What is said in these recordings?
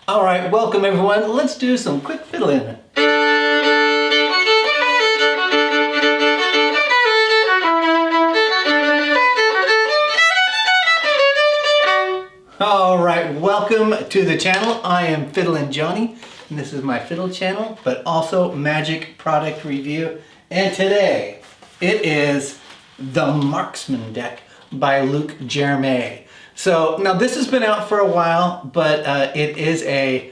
All right, welcome everyone. Let's do some quick fiddling. All right, welcome to the channel. I am FiddlinJonny, and this is my fiddle channel, but also magic product review. And today, it is the Marksman Deck by Luke Jermay. So now this has been out for a while, but it is a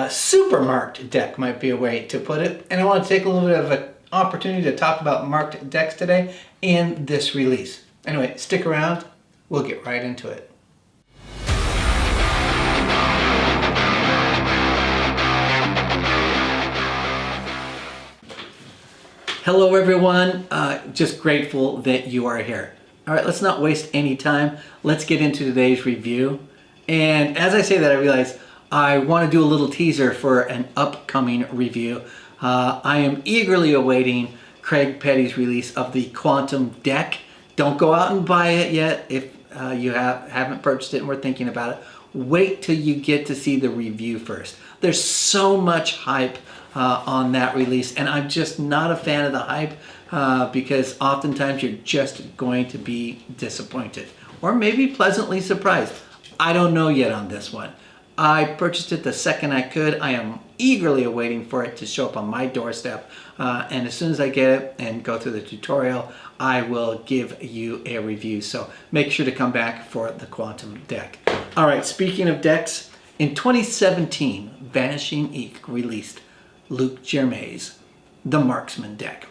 super marked deck, might be a way to put it. And I want to take a little bit of an opportunity to talk about marked decks today and this release. Anyway, stick around. We'll get right into it. Hello everyone, just grateful that you are here. All right, let's not waste any time. Let's get into today's review. And as I say that, I realize I want to do a little teaser for an upcoming review. I am eagerly awaiting Craig Petty's release of the Quantum Deck. Don't go out and buy it yet if you haven't purchased it and we're thinking about it. Wait till you get to see the review first. There's so much hype on that release, and I'm just not a fan of the hype because oftentimes you're just going to be disappointed or maybe pleasantly surprised. I don't know yet on this one. I purchased it the second I could. I am eagerly awaiting for it to show up on my doorstep, and as soon as I get it and go through the tutorial, I will give you a review. So make sure to come back for the Quantum Deck. All right, speaking of decks, in 2017, Vanishing Ink released Luke Jermay's The Marksman Deck.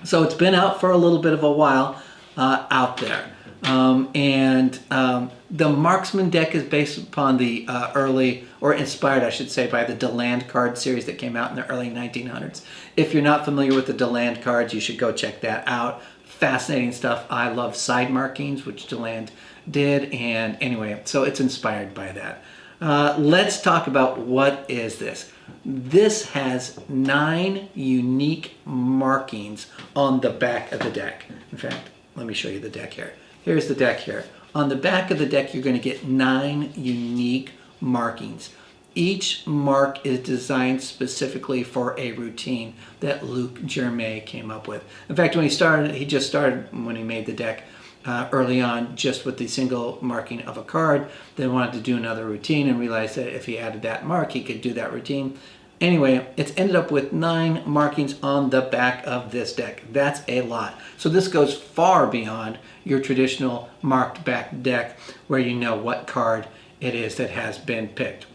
So it's been out for a little bit of a while out there. The Marksman Deck is based upon the early, or inspired I should say, by the DeLand card series that came out in the early 1900s. If you're not familiar with the DeLand cards, you should go check that out. Fascinating stuff. I love side markings, which DeLand did, and anyway, so it's inspired by that. Let's talk about what is this. This has 9 unique markings on the back of the deck. In fact, let me show you the deck here. Here's the deck here. On the back of the deck, you're going to get 9 unique markings. Each mark is designed specifically for a routine that Luke Jermay came up with. In fact, when he just started when he made the deck early on, just with the single marking of a card, then wanted to do another routine and realized that if he added that mark, he could do that routine. Anyway, it's ended up with 9 markings on the back of this deck. That's a lot. So this goes far beyond your traditional marked back deck where you know what card it is that has been picked.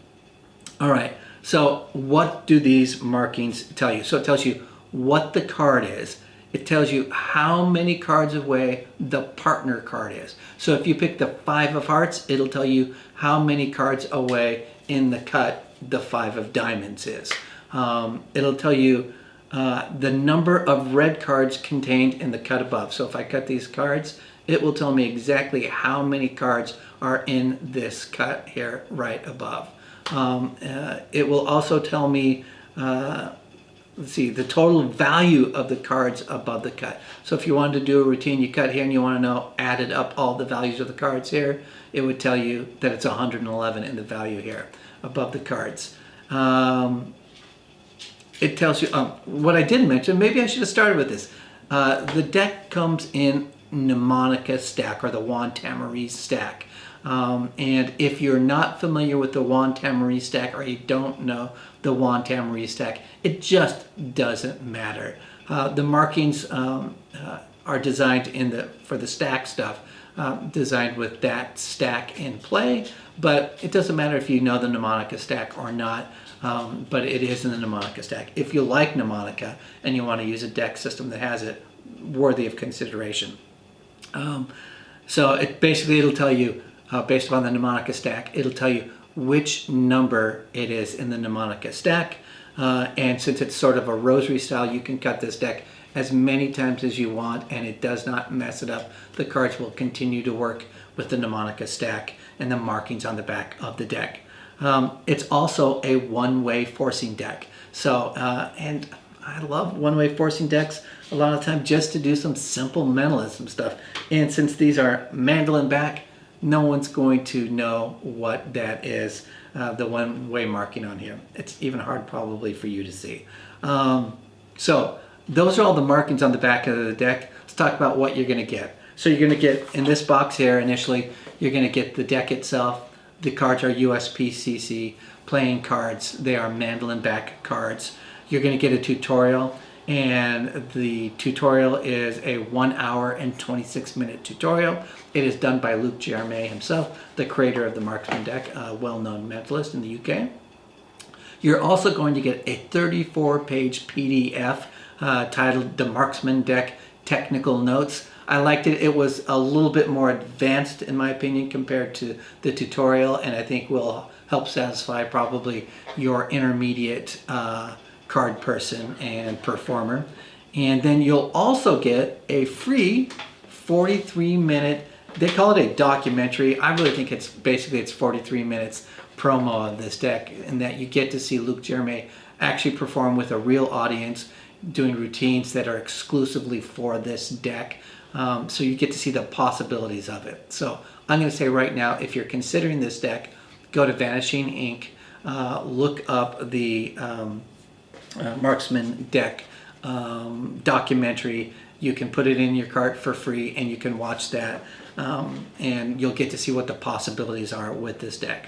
All right, so what do these markings tell you? So it tells you what the card is. It tells you how many cards away the partner card is. So if you pick the 5 of hearts, it'll tell you how many cards away in the cut the 5 of diamonds is. It'll tell you the number of red cards contained in the cut above. So if I cut these cards, it will tell me exactly how many cards are in this cut here right above. It will also tell me let's see, the total value of the cards above the cut. So if you wanted to do a routine, you cut here and you want to know, added up all the values of the cards here, it would tell you that it's 111 in the value here above the cards. It tells you, what I didn't mention, maybe I should have started with this. The deck comes in mnemonic stack, or the Juan Tamariz stack. And if you're not familiar with the Juan Tamariz stack, or you don't know the Juan Tamariz stack, it just doesn't matter. The markings are designed for the stack stuff, designed with that stack in play, but it doesn't matter if you know the mnemonic stack or not, but it is in the mnemonic stack. If you like mnemonica and you want to use a deck system that has it, worthy of consideration. So it'll tell you, based upon the mnemonic stack, it'll tell you which number it is in the mnemonic stack. And since it's sort of a rosary style, you can cut this deck as many times as you want and it does not mess it up. The cards will continue to work with the mnemonic stack and the markings on the back of the deck. It's also a one-way forcing deck. So, and I love one-way forcing decks a lot of the time just to do some simple mentalism stuff. And since these are mandolin back, no one's going to know what that is. the one-way marking on here. It's even hard probably for you to see. So those are all the markings on the back of the deck. Let's talk about what you're going to get. So you're going to get, in this box here initially, you're going to get the deck itself. The cards are USPCC playing cards. They are mandolin back cards. You're going to get a tutorial, and the tutorial is a 1 hour and 26-minute tutorial. It is done by Luke Jermay himself, the creator of the Marksman Deck, a well-known mentalist in the UK. You're also going to get a 34-page PDF titled The Marksman Deck Technical Notes. I liked it. It was a little bit more advanced, in my opinion, compared to the tutorial, and I think will help satisfy probably your intermediate card person and performer. And then you'll also get a free 43-minute, they call it a documentary. I really think it's 43 minutes promo of this deck, in that you get to see Luke Jermay actually perform with a real audience, doing routines that are exclusively for this deck. So you get to see the possibilities of it. So I'm going to say right now, if you're considering this deck, go to Vanishing Ink, look up the Marksman Deck documentary. You can put it in your cart for free, and you can watch that, and you'll get to see what the possibilities are with this deck.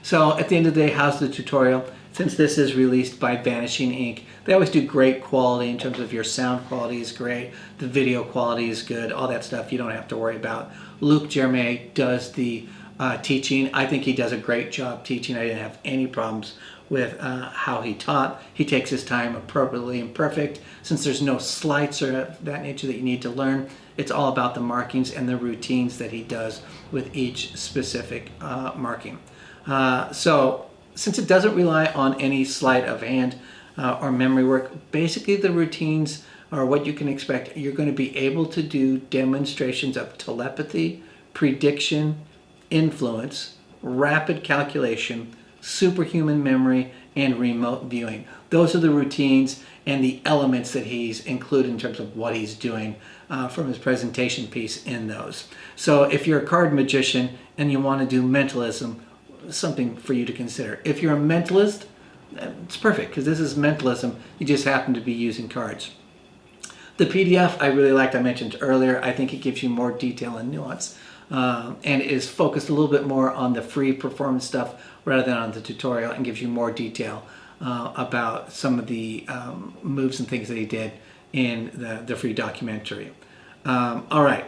So at the end of the day, how's the tutorial? Since this is released by Vanishing Ink, they always do great quality in terms of your sound quality is great, the video quality is good, all that stuff you don't have to worry about. Luke Jermay does the teaching. I think he does a great job teaching. I didn't have any problems with how he taught. He takes his time appropriately and perfect. Since there's no slights or that nature that you need to learn, it's all about the markings and the routines that he does with each specific marking. So since it doesn't rely on any sleight of hand or memory work, basically the routines are what you can expect. You're going to be able to do demonstrations of telepathy, prediction, influence, rapid calculation, superhuman memory, and remote viewing. Those are the routines and the elements that he's included in terms of what he's doing from his presentation piece in those. So if you're a card magician and you want to do mentalism, something for you to consider. If you're a mentalist, it's perfect, because this is mentalism. You just happen to be using cards. The PDF I really liked. I mentioned earlier. I think it gives you more detail and nuance, and is focused a little bit more on the free performance stuff rather than on the tutorial, and gives you more detail about some of the moves and things that he did in the free documentary. All right.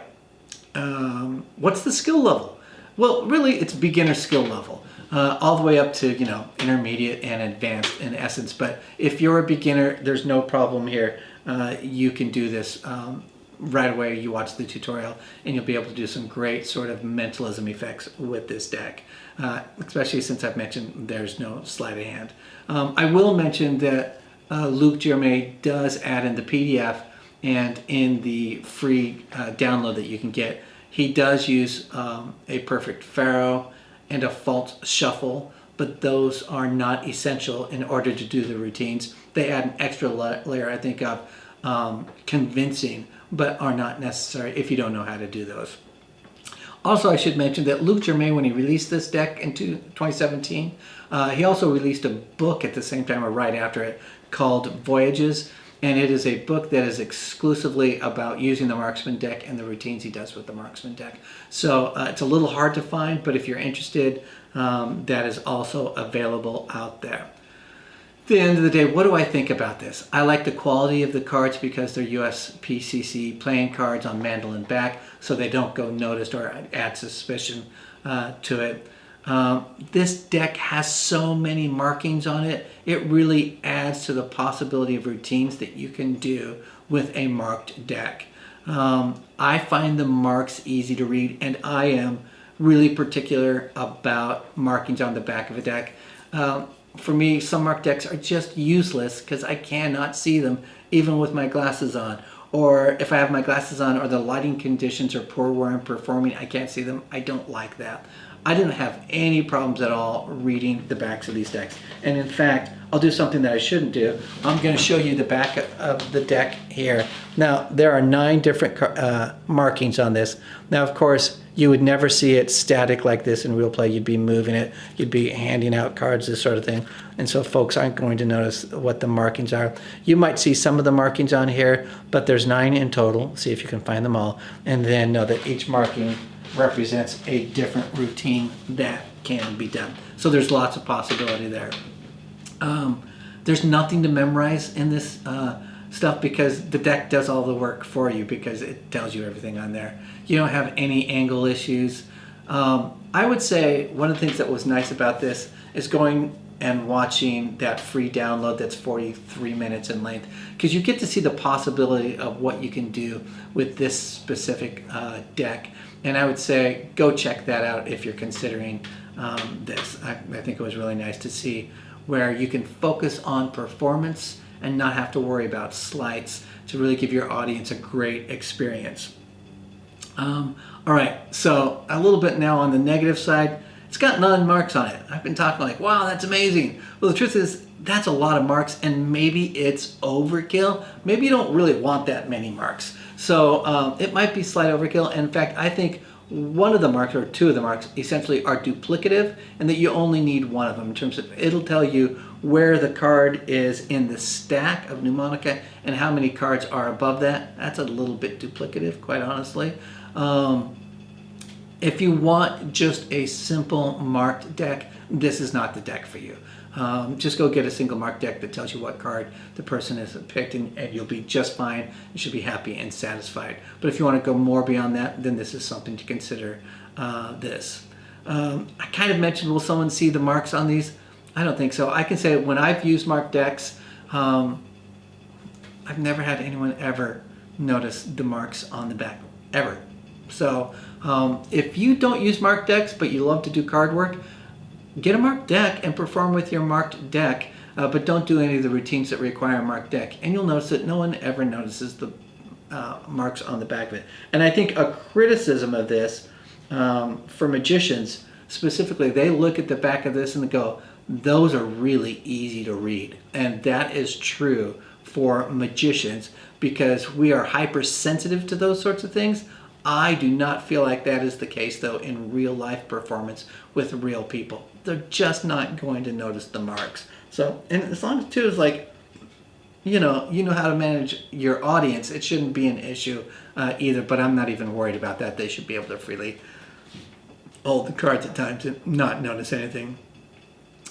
What's the skill level? Well, really, it's beginner skill level, all the way up to, intermediate and advanced in essence. But if you're a beginner, there's no problem here. You can do this right away. You watch the tutorial, and you'll be able to do some great sort of mentalism effects with this deck, especially since I've mentioned there's no sleight of hand. I will mention that Luke Jermay does add in the PDF and in the free download that you can get. He does use a perfect pharaoh and a false shuffle, but those are not essential in order to do the routines. They add an extra layer, I think, of convincing, but are not necessary if you don't know how to do those. Also, I should mention that Luke Jermay, when he released this deck in 2017, he also released a book at the same time or right after it called Voyages. And it is a book that is exclusively about using the Marksman Deck and the routines he does with the Marksman Deck. So it's a little hard to find, but if you're interested, that is also available out there. At the end of the day, what do I think about this? I like the quality of the cards because they're USPCC playing cards on mandolin back, so they don't go noticed or add suspicion to it. This deck has so many markings on it. It really adds to the possibility of routines that you can do with a marked deck. I find the marks easy to read, and I am really particular about markings on the back of a deck. For me, some marked decks are just useless because I cannot see them even with my glasses on. Or if I have my glasses on or the lighting conditions are poor where I'm performing, I can't see them. I don't like that. I didn't have any problems at all reading the backs of these decks. And in fact, I'll do something that I shouldn't do. I'm going to show you the back of the deck here. Now, there are 9 different markings on this. Now, of course, you would never see it static like this in real play. You'd be moving it. You'd be handing out cards, this sort of thing. And so folks aren't going to notice what the markings are. You might see some of the markings on here, but there's 9 in total. See if you can find them all. And then know that each marking represents a different routine that can be done. So there's lots of possibility there. There's nothing to memorize in this stuff because the deck does all the work for you because it tells you everything on there. You don't have any angle issues. I would say one of the things that was nice about this is going and watching that free download that's 43 minutes in length, because you get to see the possibility of what you can do with this specific deck. And I would say go check that out if you're considering this. I think it was really nice to see where you can focus on performance and not have to worry about sleights to really give your audience a great experience. All right, so a little bit now on the negative side. It's got 9 marks on it. I've been talking like, wow, that's amazing. Well, the truth is, that's a lot of marks, and maybe it's overkill. Maybe you don't really want that many marks. So it might be slight overkill. And in fact, I think one of the marks or 2 of the marks essentially are duplicative, and that you only need one of them in terms of it'll tell you where the card is in the stack of mnemonica and how many cards are above that. That's a little bit duplicative, quite honestly. If you want just a simple marked deck, this is not the deck for you. Just go get a single marked deck that tells you what card the person has picked, and you'll be just fine. You should be happy and satisfied. But if you want to go more beyond that, then this is something to consider. I kind of mentioned, will someone see the marks on these? I don't think so. I can say when I've used marked decks, I've never had anyone ever notice the marks on the back, ever. So if you don't use marked decks, but you love to do card work, get a marked deck and perform with your marked deck, but don't do any of the routines that require a marked deck. And you'll notice that no one ever notices the marks on the back of it. And I think a criticism of this for magicians specifically, they look at the back of this and they go, those are really easy to read. And that is true for magicians because we are hypersensitive to those sorts of things. I do not feel like that is the case, though, in real life performance with real people. They're just not going to notice the marks. So, and as long as, too, is like, you know how to manage your audience, it shouldn't be an issue either, but I'm not even worried about that. They should be able to freely hold the cards at times and not notice anything.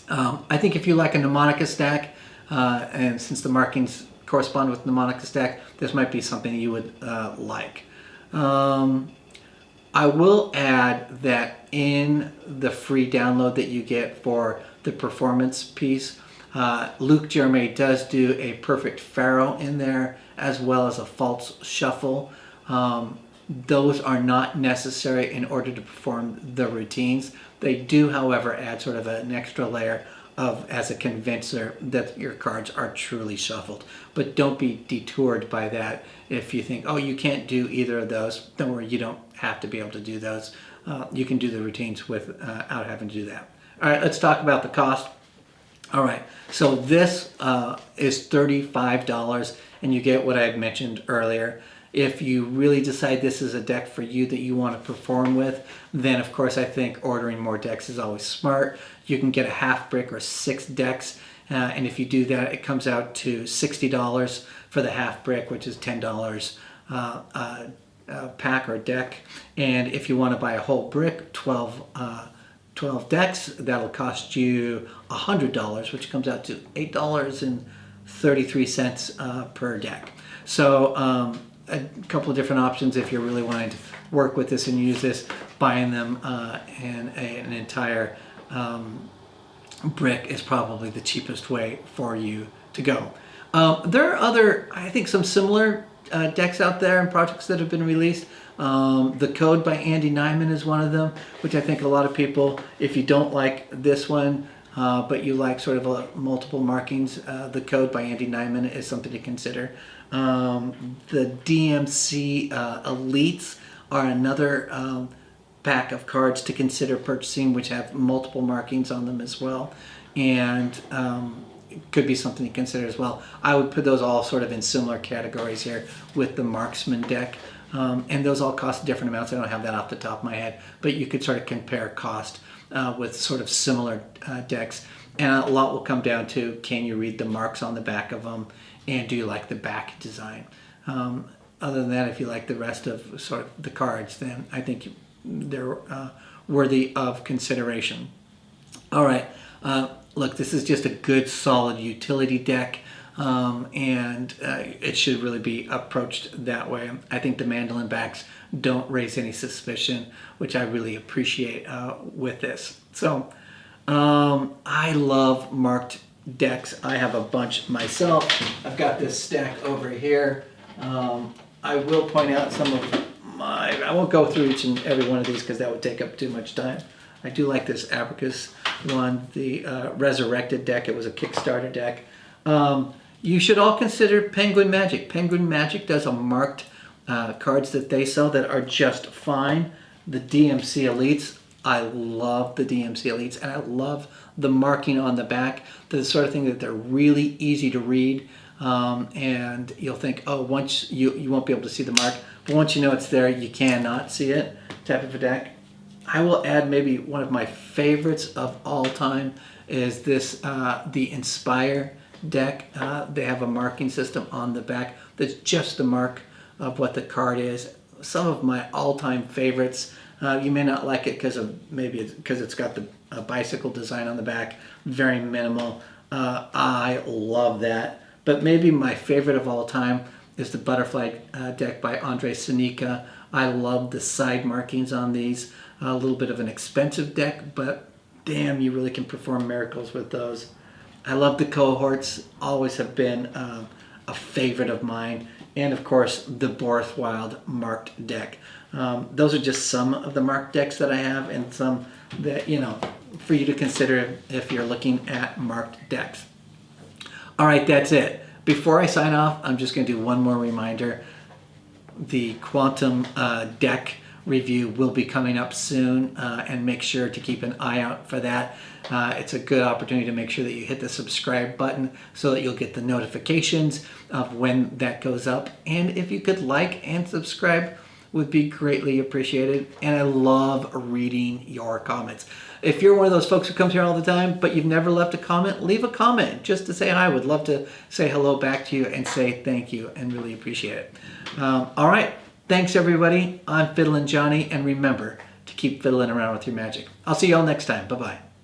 I think if you like a mnemonica stack, and since the markings correspond with mnemonica stack, this might be something you would like. I will add that in the free download that you get for the performance piece, Luke Jermay does do a perfect pharaoh in there as well as a false shuffle. Those are not necessary in order to perform the routines. They do, however, add sort of an extra layer of as a convincer that your cards are truly shuffled. But don't be detoured by that. If you think, oh, you can't do either of those, don't worry, you don't have to be able to do those. You can do the routines without having to do that. All right, let's talk about the cost. All right, so this is $35, and you get what I had mentioned earlier. If you really decide this is a deck for you that you want to perform with, then of course I think ordering more decks is always smart. You can get a half brick or 6 decks, and if you do that, it comes out to $60 for the half brick, which is $10 pack or deck. And if you want to buy a whole brick, 12 decks, that'll cost you $100, which comes out to $8.33 per deck. So a couple of different options if you're really wanting to work with this and use this. Buying them in an entire brick is probably the cheapest way for you to go. There are other, I think, some similar decks out there and projects that have been released. The Code by Andy Nyman is one of them, which I think a lot of people, if you don't like this one, but you like sort of multiple markings, The Code by Andy Nyman is something to consider. The DMC Elites are another pack of cards to consider purchasing, which have multiple markings on them as well, and it could be something to consider as well. I would put those all sort of in similar categories here with the Marksman deck, and those all cost different amounts. I don't have that off the top of my head, but you could sort of compare cost with sort of similar decks, and a lot will come down to, can you read the marks on the back of them, and do you like the back design? Other than that, if you like the rest of sort of the cards, then I think they're worthy of consideration. All right, look, this is just a good solid utility deck, and it should really be approached that way. I think the mandolin backs don't raise any suspicion, which I really appreciate with this. So I love marked decks. I have a bunch myself. I've got this stack over here. I will point out some of my, I won't go through each and every one of these because that would take up too much time. I do like this Abacus one, the Resurrected deck. It was a Kickstarter deck. You should all consider Penguin Magic. Penguin Magic does a marked cards that they sell that are just fine. The DMC Elites, I love the DMC Elites, and I love the marking on the back. The sort of thing that they're really easy to read, and you'll think, oh, once you won't be able to see the mark, but once you know it's there, you cannot see it type of a deck. I will add maybe one of my favorites of all time is this, the Inspire deck. They have a marking system on the back that's just the mark of what the card is. Some of my all-time favorites. You may not like it because of because it's got the bicycle design on the back, very minimal. I love that. But maybe my favorite of all time is the Butterfly deck by Andre Senica. I love the side markings on these. A little bit of an expensive deck, but damn, you really can perform miracles with those. I love the Cohorts, always have been a favorite of mine. And of course, the Borthwild marked deck. Those are just some of the marked decks that I have, and some that, you know, for you to consider if you're looking at marked decks. All right, that's it. Before I sign off, I'm just going to do one more reminder. The Quantum deck review will be coming up soon, and make sure to keep an eye out for that. It's a good opportunity to make sure that you hit the subscribe button so that you'll get the notifications of when that goes up. And if you could like and subscribe, would be greatly appreciated. And I love reading your comments. If you're one of those folks who comes here all the time, but you've never left a comment, leave a comment just to say hi. Would love to say hello back to you and say thank you, and really appreciate it. All right. Thanks, everybody. I'm FiddlinJonny, and remember to keep fiddling around with your magic. I'll see you all next time. Bye-bye.